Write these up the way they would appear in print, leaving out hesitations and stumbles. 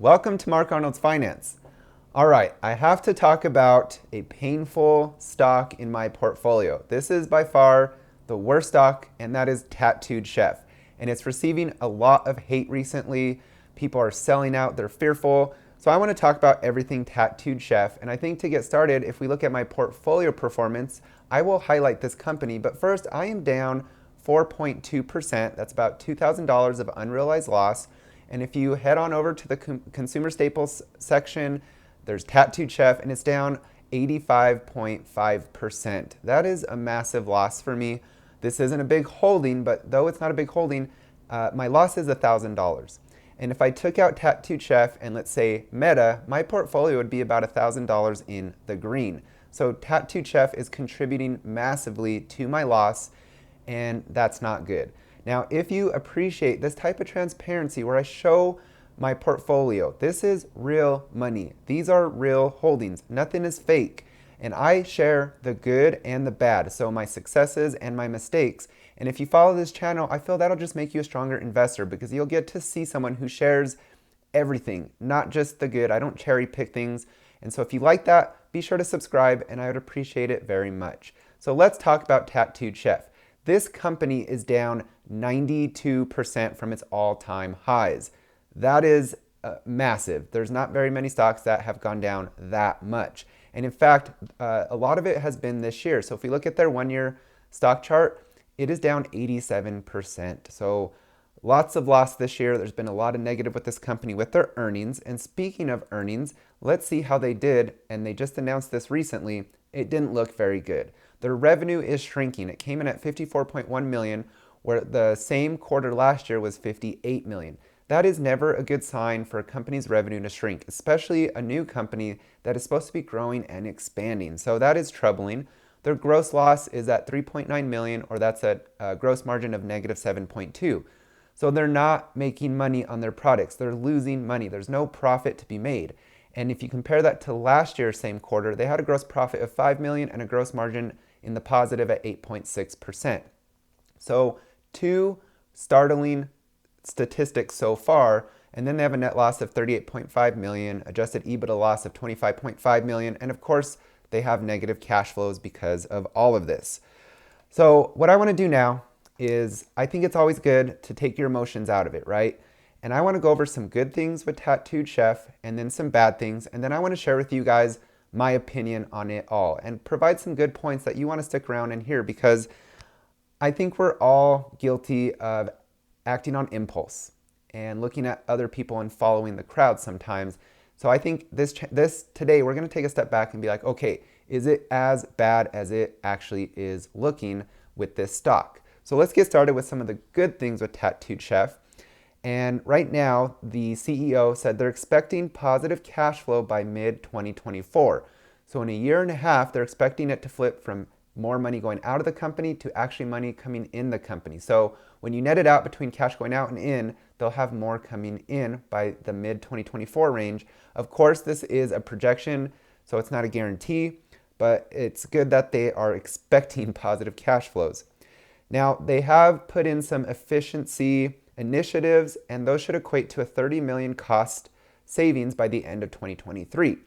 Welcome to Mark Arnold's Finance. All right, I have to talk about a painful stock in my portfolio. This is by far the worst stock, and that is Tattooed Chef. And it's receiving a lot of hate recently. People are selling out, they're fearful. So I want to talk about everything Tattooed Chef. And I think to get started, if we look at my portfolio performance, I will highlight this company. But first, I am down 4.2%. That's about $2,000 of unrealized loss. And if you head on over to the consumer staples section, there's Tattooed Chef, and it's down 85.5%. That is a massive loss for me. This isn't a big holding, but though it's not a big holding, my loss is $1,000. And if I took out Tattooed Chef and let's say Meta, my portfolio would be about $1,000 in the green. So Tattooed Chef is contributing massively to my loss, and that's not good. Now, if you appreciate this type of transparency where I show my portfolio, this is real money. These are real holdings. Nothing is fake. And I share the good and the bad, so my successes and my mistakes. And if you follow this channel, I feel that'll just make you a stronger investor because you'll get to see someone who shares everything, not just the good. I don't cherry pick things. And so if you like that, be sure to subscribe, and I would appreciate it very much. So let's talk about Tattooed Chef. This company is down 92% from its all-time highs. That is massive. There's not very many stocks that have gone down that much. And in fact, a lot of it has been this year. So if we look at their one-year stock chart, it is down 87%. So lots of loss this year. There's been a lot of negative with this company with their earnings. And speaking of earnings, let's see how they did. And they just announced this recently. It didn't look very good. Their revenue is shrinking. It came in at 54.1 million, where the same quarter last year was 58 million. That is never a good sign for a company's revenue to shrink, especially a new company that is supposed to be growing and expanding. So that is troubling. Their gross loss is at 3.9 million, or that's a gross margin of negative 7.2. So they're not making money on their products. They're losing money. There's no profit to be made. And if you compare that to last year's same quarter, they had a gross profit of 5 million and a gross margin in the positive at 8.6%. So two startling statistics so far, and then they have a net loss of 38.5 million, adjusted EBITDA loss of 25.5 million, and of course they have negative cash flows because of all of this. So what I want to do now is, I think it's always good to take your emotions out of it, right? And I want to go over some good things with Tattooed Chef and then some bad things, and then I want to share with you guys my opinion on it all and provide some good points that you want to stick around and hear, because I think we're all guilty of acting on impulse and looking at other people and following the crowd sometimes. So I think this today we're going to take a step back and be like, okay, is it as bad as it actually is looking with this stock? So let's get started with some of the good things with Tattooed Chef. And right now, the CEO said they're expecting positive cash flow by mid-2024. So in a year and a half, they're expecting it to flip from more money going out of the company to actually money coming in the company. So when you net it out between cash going out and in, they'll have more coming in by the mid-2024 range. Of course, this is a projection, so it's not a guarantee, but it's good that they are expecting positive cash flows. Now, they have put in some efficiency initiatives, and those should equate to a 30 million cost savings by the end of 2023.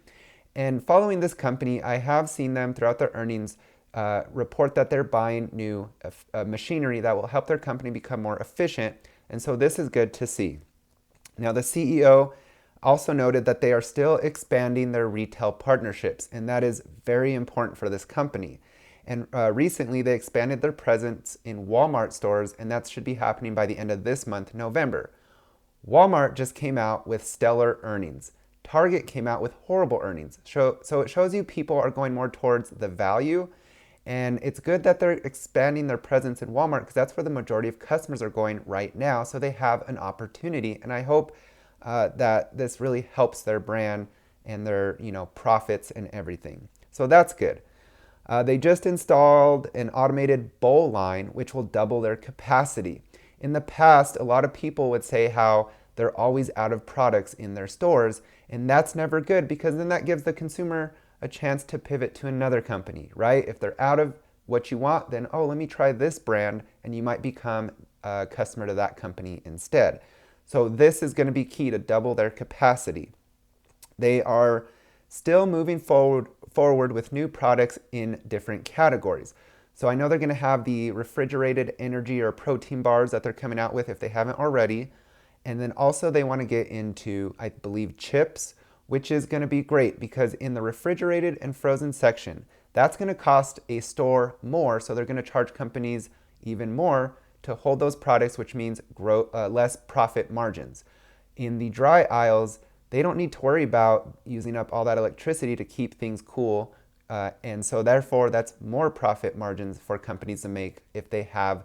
And following this company, I have seen them throughout their earnings report that they're buying new machinery that will help their company become more efficient. And so this is good to see. Now, the CEO also noted that they are still expanding their retail partnerships, and that is very important for this company. And recently, they expanded their presence in Walmart stores, and that should be happening by the end of this month, November. Walmart just came out with stellar earnings. Target came out with horrible earnings. So it shows you people are going more towards the value, and it's good that they're expanding their presence in Walmart because that's where the majority of customers are going right now, so they have an opportunity. And I hope that this really helps their brand and their profits and everything. So that's good. They just installed an automated bowl line, which will double their capacity. In the past, a lot of people would say how they're always out of products in their stores, and that's never good because then that gives the consumer a chance to pivot to another company, right? If they're out of what you want, then, oh, let me try this brand, and you might become a customer to that company instead. So this is going to be key to double their capacity. They are still moving forward with new products in different categories. So I know they're going to have the refrigerated energy or protein bars that they're coming out with if they haven't already. And then also they want to get into, I believe, chips, which is going to be great because in the refrigerated and frozen section, that's going to cost a store more. So they're going to charge companies even more to hold those products, which means less profit margins. In the dry aisles, they don't need to worry about using up all that electricity to keep things cool. And so therefore, that's more profit margins for companies to make if they have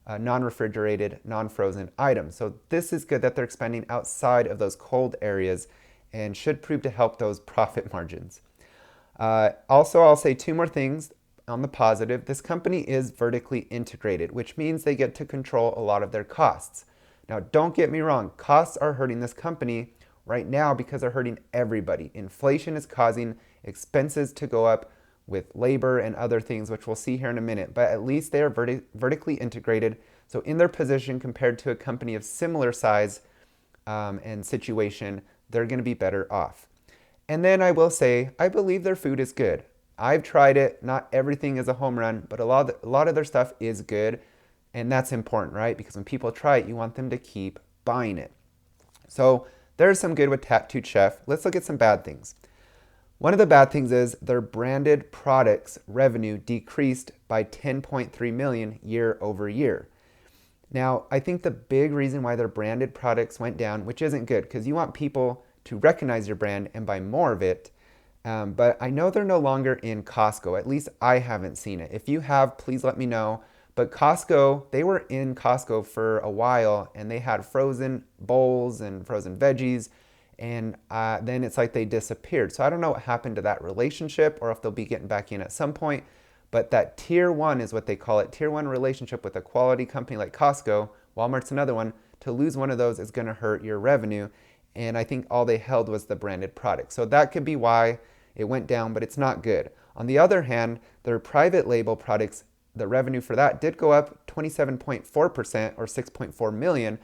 non-refrigerated, non-frozen items. So this is good that they're expanding outside of those cold areas and should prove to help those profit margins. Also, I'll say two more things on the positive. This company is vertically integrated, which means they get to control a lot of their costs. Now, don't get me wrong, costs are hurting this company right now because they're hurting everybody. Inflation is causing expenses to go up with labor and other things, which we'll see here in a minute, but at least they are vertically integrated. So in their position compared to a company of similar size and situation, they're going to be better off. And then I will say, I believe their food is good. I've tried it. Not everything is a home run, but a lot of their stuff is good. And that's important, right? Because when people try it, you want them to keep buying it. So there's some good with Tattooed Chef. Let's look at some bad things. One of the bad things is their branded products revenue decreased by 10.3 million year over year. Now, I think the big reason why their branded products went down, which isn't good because you want people to recognize your brand and buy more of it. But I know they're no longer in Costco. At least I haven't seen it. If you have, please let me know. But Costco, they were in Costco for a while and they had frozen bowls and frozen veggies. And then it's like they disappeared. So I don't know what happened to that relationship or if they'll be getting back in at some point. But that tier one is what they call it. Tier one relationship with a quality company like Costco, Walmart's another one. To lose one of those is going to hurt your revenue. And I think all they held was the branded product. So that could be why it went down, but it's not good. On the other hand, their private label products, the revenue for that did go up 27.4% or 6.4 million.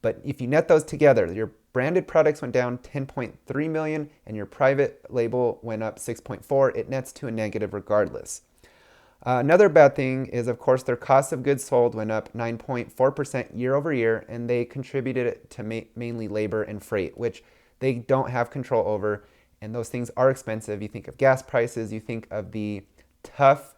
But if you net those together, your branded products went down 10.3 million and your private label went up 6.4. It nets to a negative regardless. Another bad thing is, of course, their cost of goods sold went up 9.4% year over year, and they contributed it to mainly labor and freight, which they don't have control over, and those things are expensive. You think of gas prices, you think of the tough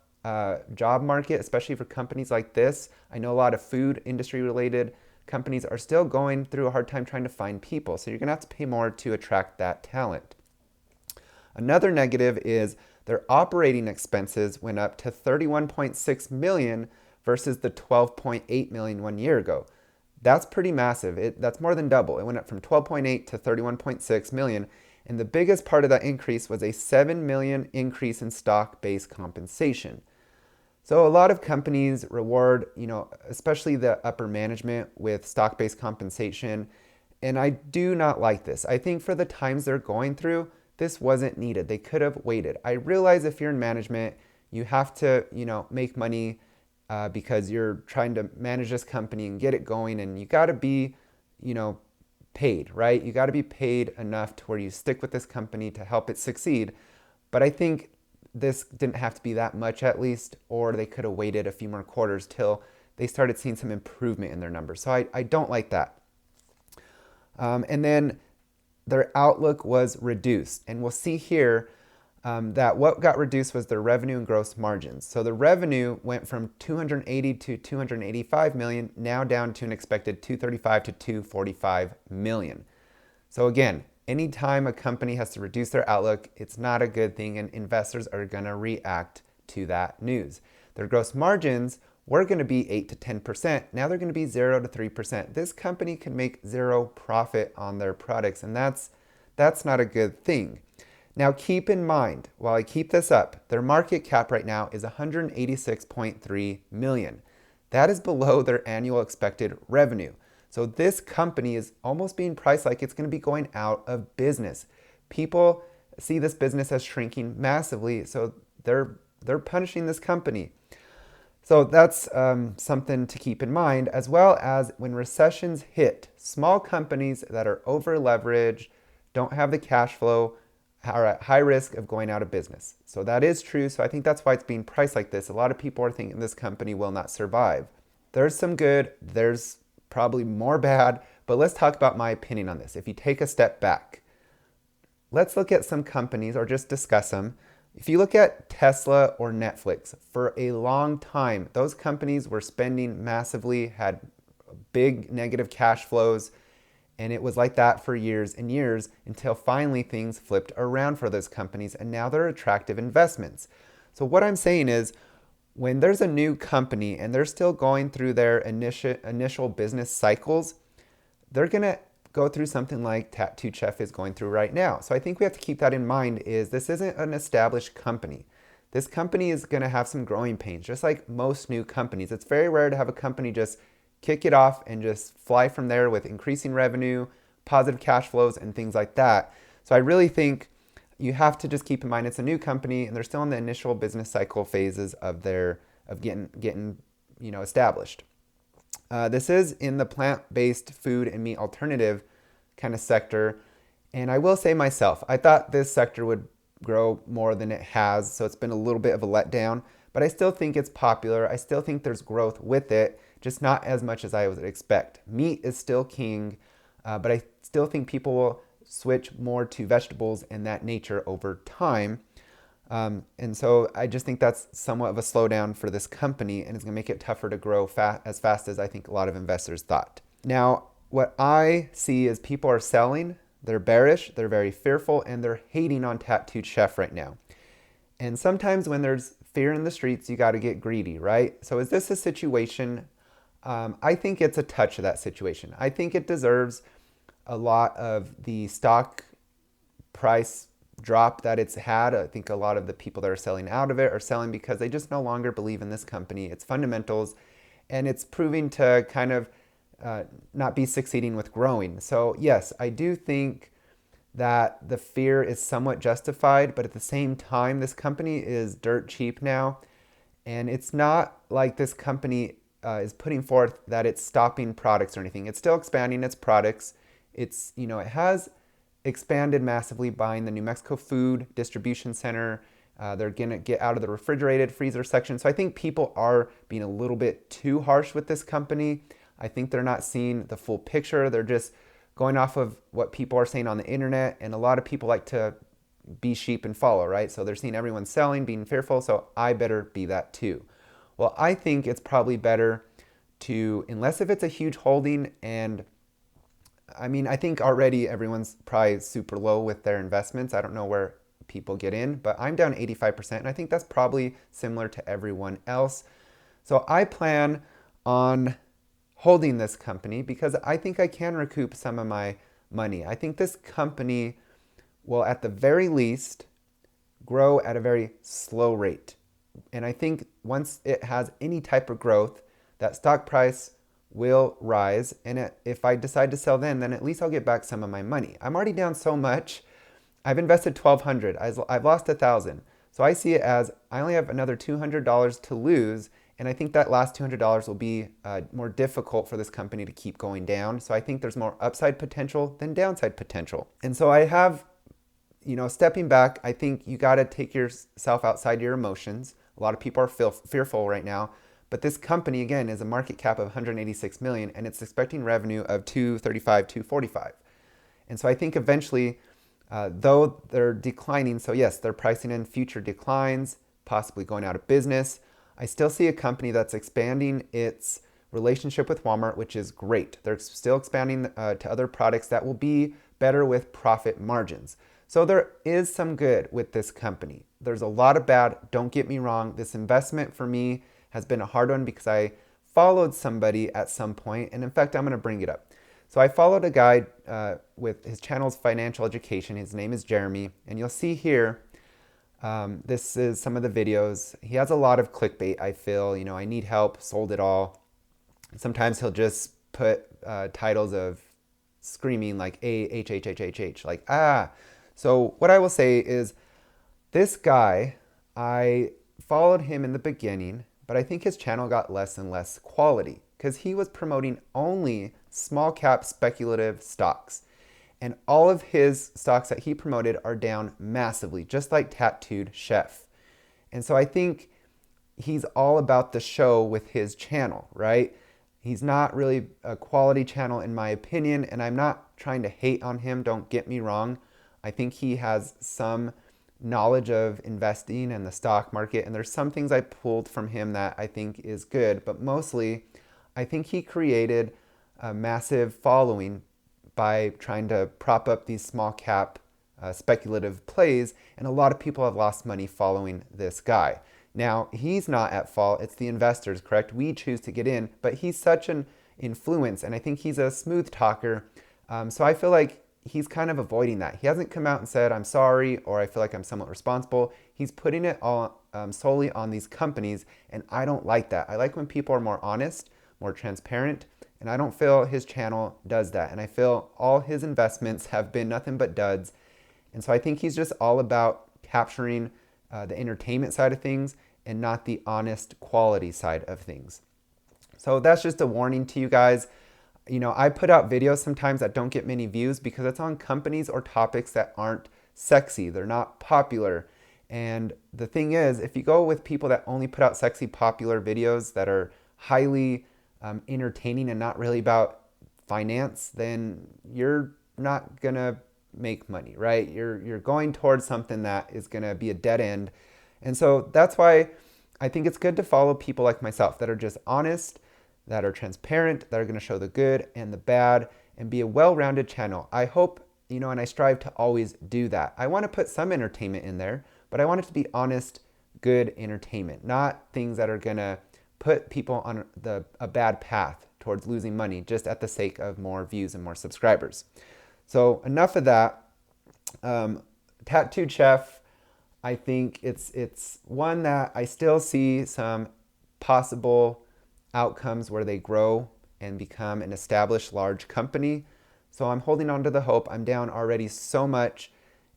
job market, especially for companies like this. I know a lot of food industry related companies are still going through a hard time trying to find people, so you're going to have to pay more to attract that talent. Another negative is their operating expenses went up to 31.6 million versus the 12.8 million 1 year ago. That's pretty massive. That's more than double. It went up from 12.8 to 31.6 million. And the biggest part of that increase was a 7 million increase in stock-based compensation. So a lot of companies reward, especially the upper management with stock-based compensation. And I do not like this. I think for the times they're going through, this wasn't needed. They could have waited. I realize if you're in management, you have to, make money because you're trying to manage this company and get it going, and you got to be, paid, right? You got to be paid enough to where you stick with this company to help it succeed. But I think this didn't have to be that much at least, or they could have waited a few more quarters till they started seeing some improvement in their numbers. So I don't like that. And then their outlook was reduced. And we'll see here that what got reduced was their revenue and gross margins. So the revenue went from 280 to 285 million, now down to an expected 235 to 245 million. So again, anytime a company has to reduce their outlook, it's not a good thing, and investors are going to react to that news. Their gross margins were going to be 8 to 10%. Now they're going to be 0 to 3%. This company can make zero profit on their products, and that's not a good thing. Now keep in mind, while I keep this up, their market cap right now is 186.3 million. That is below their annual expected revenue. So this company is almost being priced like it's going to be going out of business. People see this business as shrinking massively, so they're punishing this company. So that's something to keep in mind, as well as when recessions hit, small companies that are over leveraged, don't have the cash flow, are at high risk of going out of business. So that is true. So I think that's why it's being priced like this. A lot of people are thinking this company will not survive. There's some good, there's probably more bad, but let's talk about my opinion on this. If you take a step back, let's look at some companies or just discuss them. If you look at Tesla or Netflix, for a long time, those companies were spending massively, had big negative cash flows, and it was like that for years and years until finally things flipped around for those companies, and now they're attractive investments. So what I'm saying is, when there's a new company and they're still going through their initial business cycles, they're going to go through something like Tattoo Chef is going through right now. So I think we have to keep that in mind, is this isn't an established company. This company is going to have some growing pains, just like most new companies. It's very rare to have a company just kick it off and just fly from there with increasing revenue, positive cash flows, and things like that. So I really think you have to just keep in mind it's a new company and they're still in the initial business cycle phases of getting established. This is in the plant-based food and meat alternative kind of sector. And I will say myself, I thought this sector would grow more than it has. So it's been a little bit of a letdown, but I still think it's popular. I still think there's growth with it, just not as much as I would expect. Meat is still king, but I still think people will switch more to vegetables and that nature over time. And so I just think that's somewhat of a slowdown for this company, and it's going to make it tougher to grow as fast as I think a lot of investors thought. Now, what I see is people are selling, they're bearish, they're very fearful, and they're hating on Tattooed Chef right now. And sometimes when there's fear in the streets, you got to get greedy, right? So is this a situation? I think it's a touch of that situation. I think it deserves a lot of the stock price drop that it's had. I think a lot of the people that are selling out of it are selling because they just no longer believe in this company, its fundamentals, and it's proving to kind of not be succeeding with growing. So yes, I do think that the fear is somewhat justified, but at the same time, this company is dirt cheap now, and it's not like this company is putting forth that it's stopping products or anything. It's still expanding its products. It has expanded massively, buying the New Mexico Food Distribution Center. They're going to get out of the refrigerated freezer section. So I think people are being a little bit too harsh with this company. I think they're not seeing the full picture. They're just going off of what people are saying on the internet. And a lot of people like to be sheep and follow, right? So they're seeing everyone selling, being fearful. So I better be that too. Well, I think it's probably better to, unless if it's a huge holding, and I mean, I think already everyone's probably super low with their investments. I don't know where people get in, but I'm down 85%, and I think that's probably similar to everyone else. So I plan on holding this company because I think I can recoup some of my money. I think this company will, at the very least, grow at a very slow rate. And I think once it has any type of growth, that stock price will rise. And if I decide to sell then at least I'll get back some of my money. I'm already down so much. I've invested $1,200. I've lost $1,000. So I see it as I only have another $200 to lose. And I think that last $200 will be more difficult for this company to keep going down. So I think there's more upside potential than downside potential. And so I have, stepping back, I think you got to take yourself outside your emotions. A lot of people are fearful right now. But this company, again, is a market cap of $186 million, and it's expecting revenue of $235, $245. And so I think eventually, though they're declining, so yes, they're pricing in future declines, possibly going out of business, I still see a company that's expanding its relationship with Walmart, which is great. They're still expanding to other products that will be better with profit margins. So there is some good with this company. There's a lot of bad. Don't get me wrong. This investment for me has been a hard one because I followed somebody at some point, and in fact, I'm going to bring it up. So I followed a guy with his channel's financial education. His name is Jeremy, and you'll see here, this is some of the videos. He has a lot of clickbait, I feel. I need help, sold it all. Sometimes he'll just put titles of screaming like A-H-H-H-H-H, like, ah. So what I will say is this guy, I followed him in the beginning but I think his channel got less and less quality because he was promoting only small cap speculative stocks. And all of his stocks that he promoted are down massively, just like Tattooed Chef. And so I think he's all about the show with his channel, right? He's not really a quality channel in my opinion, and I'm not trying to hate on him, don't get me wrong. I think he has some knowledge of investing and the stock market, and there's some things I pulled from him that I think is good, but mostly I think he created a massive following by trying to prop up these small cap speculative plays, and a lot of people have lost money following this guy. Now, he's not at fault, it's the investors, correct? We choose to get in, but he's such an influence, and I think he's a smooth talker. So I feel like he's kind of avoiding that. He hasn't come out and said, I'm sorry, or I feel like I'm somewhat responsible. He's putting it all solely on these companies, and I don't like that. I like when people are more honest, more transparent, and I don't feel his channel does that. And I feel all his investments have been nothing but duds. And so I think he's just all about capturing the entertainment side of things and not the honest quality side of things. So that's just a warning to you guys. You know, I put out videos sometimes that don't get many views because it's on companies or topics that aren't sexy. They're not popular. And the thing is, if you go with people that only put out sexy, popular videos that are highly entertaining and not really about finance, then you're not going to make money, right? You're going towards something that is going to be a dead end. And so that's why I think it's good to follow people like myself that are just honest, that are transparent, that are going to show the good and the bad and be a well-rounded channel. I hope, you know, and I strive to always do that. I want to put some entertainment in there, but I want it to be honest, good entertainment, not things that are going to put people on a bad path towards losing money just at the sake of more views and more subscribers. So enough of that. Tattooed Chef, I think it's one that I still see some possible outcomes where they grow and become an established large company. So I'm holding on to the hope. I'm down already so much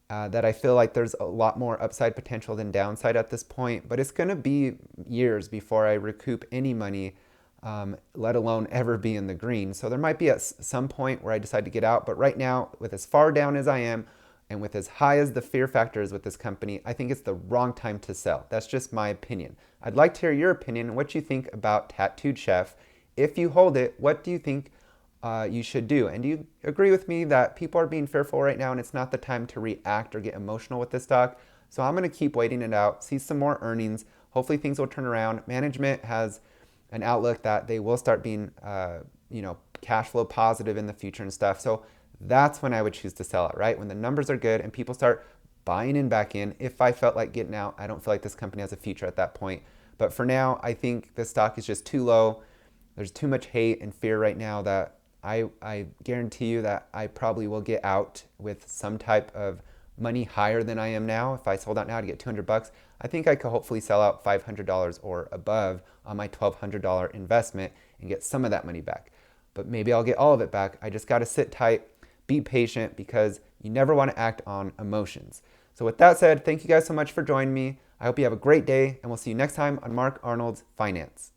that I feel like there's a lot more upside potential than downside at this point. But it's going to be years before I recoup any money, let alone ever be in the green. So there might be at some point where I decide to get out. But right now, with as far down as I am and with as high as the fear factor is with this company, I think it's the wrong time to sell. That's just my opinion. I'd like to hear your opinion, what you think about Tattooed Chef. If you hold it, what do you think you should do? And do you agree with me that people are being fearful right now and it's not the time to react or get emotional with this stock? So I'm going to keep waiting it out, see some more earnings. Hopefully things will turn around. Management has an outlook that they will start being, cash flow positive in the future and stuff. So that's when I would choose to sell it, right? When the numbers are good and people start buying in back in. If I felt like getting out, I don't feel like this company has a future at that point. But for now, I think this stock is just too low. There's too much hate and fear right now that I guarantee you that I probably will get out with some type of money higher than I am now. If I sold out now to get $200, I think I could hopefully sell out $500 or above on my $1,200 investment and get some of that money back. But maybe I'll get all of it back. I just got to sit tight, be patient, because you never want to act on emotions. So with that said, thank you guys so much for joining me. I hope you have a great day, and we'll see you next time on Mark Arnold's Finance.